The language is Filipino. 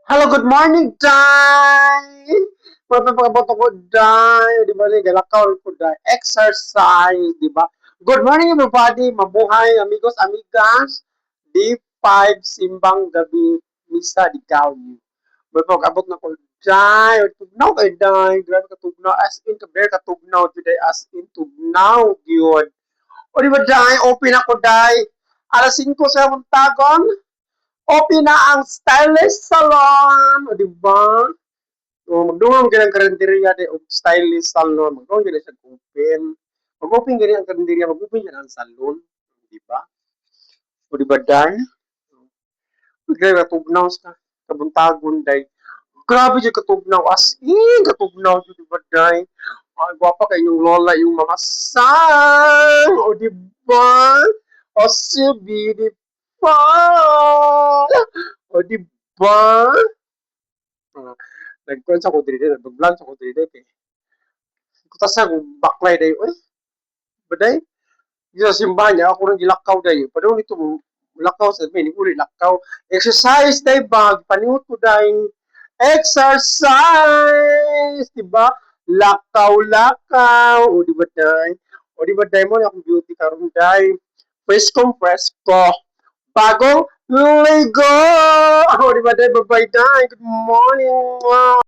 Hello, good morning, Day! Magpapakaboto ko, Day. Di ba, galakaw ko, Day. Exercise, di ba? Good morning, everybody. Mabuhay, amigos, amigas. D5, Simbang Gabi, Misa, di Gawin. Magpapakabot na ko, Day. Tugnaw kay Day. Grabe ka tugnaw. As in, kabir ka tugnaw today. As in, tugnaw, yun. O, di ba, Day? Open ako, Day. Alas 5 sa akong tagon. Open na ang Stylist Salon! O, diba? O, magdungong ganang karinderya de o Stylist Salon. Magdungong ganang siya open. Mag-open ganyan ang karinderya, mag-open ganyan ang salon. Diba? O, diba, Dan? Grabe, katugnaw sa kabuntagon, day. Grabe yung katugnaw. As in, katugnaw yung diba, day? Ay, gwapa kayo yung lola, yung mga sang! O, diba? O, si beautiful! O, diba? Uh, nag-kuhan sa ko dili, nag-vlog sa ko dili, kay kutas na kung baklay day, uy, baday, di sa simbahan niya, ako nang gilakaw day, padung nito mo, lakaw sa may, uli lakaw, exercise day bag, paniut ko day, exercise, diba, lakaw, o diba day, mo na akong beauty karon day, presko, bagong ligo, o diba day, bye-bye day, good morning,